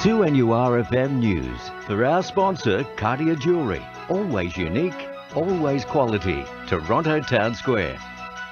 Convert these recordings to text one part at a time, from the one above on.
2NURFM News for our sponsor, Cartier Jewellery. Always unique, always quality. Toronto Town Square.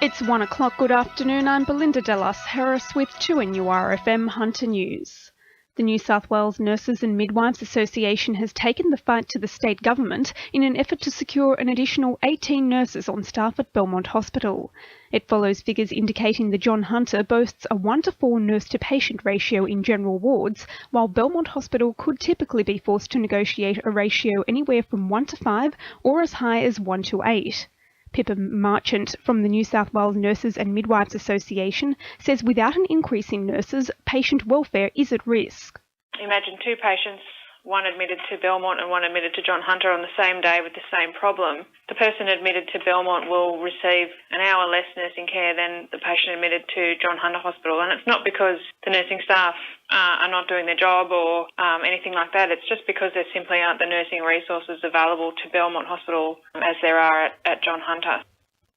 It's 1 o'clock. Good afternoon. I'm Belinda De Lasheras with 2NURFM Hunter News. The New South Wales Nurses and Midwives Association has taken the fight to the state government in an effort to secure an additional 18 nurses on staff at Belmont Hospital. It follows figures indicating the John Hunter boasts a 1-to-4 nurse-to-patient ratio in general wards, while Belmont Hospital could typically be forced to negotiate a ratio anywhere from 1-to-5 or as high as 1-to-8. Pippa Marchant from the New South Wales Nurses and Midwives Association says without an increase in nurses, patient welfare is at risk. Imagine two patients, one admitted to Belmont and one admitted to John Hunter on the same day with the same problem. The person admitted to Belmont will receive an hour less nursing care than the patient admitted to John Hunter Hospital. And it's not because the nursing staff are not doing their job or anything like that. It's just because there simply aren't the nursing resources available to Belmont Hospital as there are at John Hunter.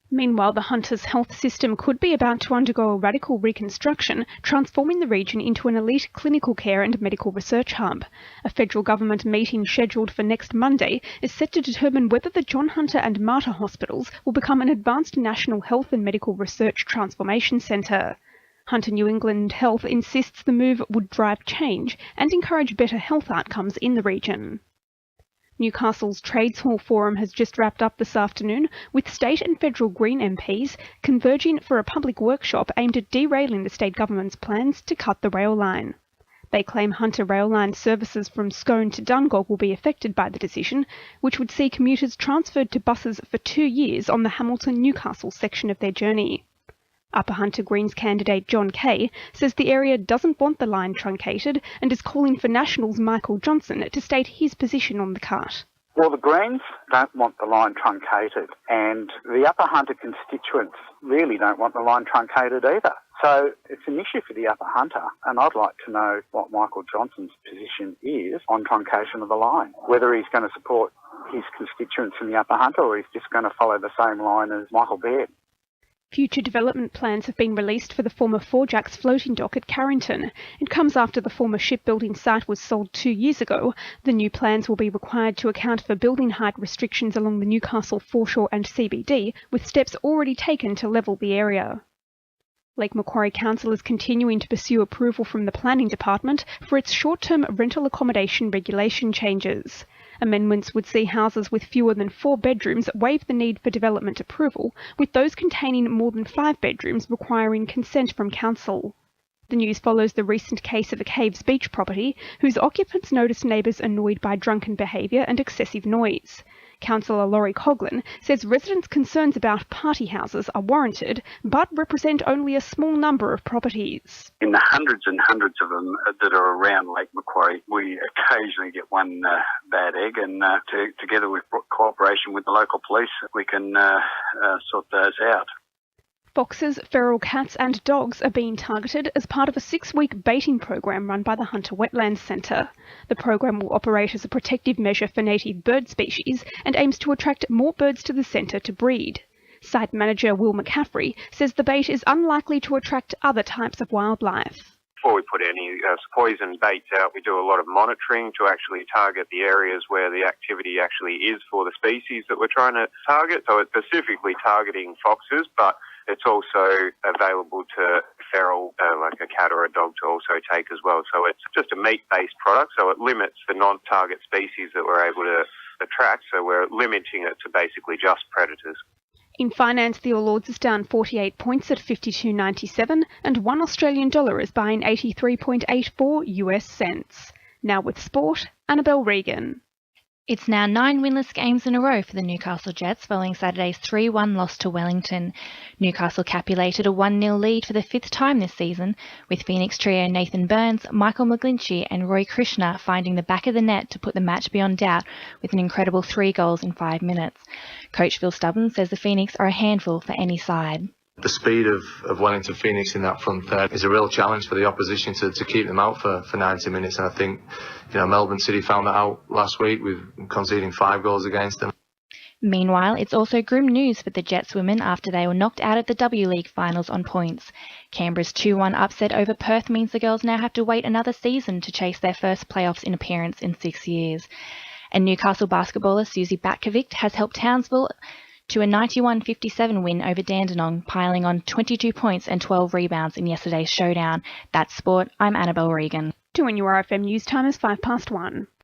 Meanwhile, the Hunters' health system could be about to undergo a radical reconstruction, transforming the region into an elite clinical care and medical research hub. A federal government meeting scheduled for next Monday is set to determine whether the John Hunter and Mater hospitals will become an advanced national health and medical research transformation centre. Hunter New England Health insists the move would drive change and encourage better health outcomes in the region. Newcastle's Trades Hall Forum has just wrapped up this afternoon, with state and federal Green MPs converging for a public workshop aimed at derailing the state government's plans to cut the rail line. They claim Hunter rail line services from Scone to Dungog will be affected by the decision, which would see commuters transferred to buses for 2 years on the Hamilton-Newcastle section of their journey. Upper Hunter Greens candidate John Kay says the area doesn't want the line truncated and is calling for Nationals' Michael Johnson to state his position on the cut. Well, the Greens don't want the line truncated, and the Upper Hunter constituents really don't want the line truncated either. So it's an issue for the Upper Hunter, and I'd like to know what Michael Johnson's position is on truncation of the line, whether he's going to support his constituents in the Upper Hunter or he's just going to follow the same line as Michael Baird. Future development plans have been released for the former Four Jacks floating dock at Carrington. It comes after the former shipbuilding site was sold 2 years ago. The new plans will be required to account for building height restrictions along the Newcastle foreshore and CBD, with steps already taken to level the area. Lake Macquarie Council is continuing to pursue approval from the Planning Department for its short-term rental accommodation regulation changes. Amendments would see houses with fewer than 4 bedrooms waive the need for development approval, with those containing more than 5 bedrooms requiring consent from council. The news follows the recent case of a Caves Beach property, whose occupants noticed neighbours annoyed by drunken behaviour and excessive noise. Councillor Laurie Coughlin says residents' concerns about party houses are warranted, but represent only a small number of properties. In the hundreds and hundreds of them that are around Lake Macquarie, we occasionally get one bad egg, and together with cooperation with the local police, we can sort those out. Foxes, feral cats and dogs are being targeted as part of a 6-week baiting program run by the Hunter Wetlands Centre. The program will operate as a protective measure for native bird species and aims to attract more birds to the centre to breed. Site manager Will McCaffrey says the bait is unlikely to attract other types of wildlife. Before we put any poison baits out, we do a lot of monitoring to actually target the areas where the activity actually is for the species that we're trying to target. So it's specifically targeting foxes, but it's also available to feral, like a cat or a dog, to also take as well. So it's just a meat-based product, so it limits the non-target species that we're able to attract. So we're limiting it to basically just predators. In finance, the All Ords is down 48 points at 52.97, and $1 Australian dollar is buying 83.84 US cents. Now with sport, Annabelle Regan. It's now 9 winless games in a row for the Newcastle Jets following Saturday's 3-1 loss to Wellington. Newcastle capitulated a 1-0 lead for the 5th time this season, with Phoenix trio Nathan Burns, Michael McGlinchey and Roy Krishna finding the back of the net to put the match beyond doubt with an incredible 3 goals in 5 minutes. Coach Phil Stubbins says the Phoenix are a handful for any side. The speed of Wellington Phoenix in that front third is a real challenge for the opposition to keep them out for 90 minutes. And I think, Melbourne City found that out last week with conceding 5 goals against them. Meanwhile, it's also grim news for the Jets women after they were knocked out of the W League finals on points. Canberra's 2-1 upset over Perth means the girls now have to wait another season to chase their first playoffs in appearance in 6 years. And Newcastle basketballer Susie Batkovic has helped Townsville to a 91-57 win over Dandenong, piling on 22 points and 12 rebounds in yesterday's showdown. That's sport. I'm Annabelle Regan. 2 NURFM news time is 1:05.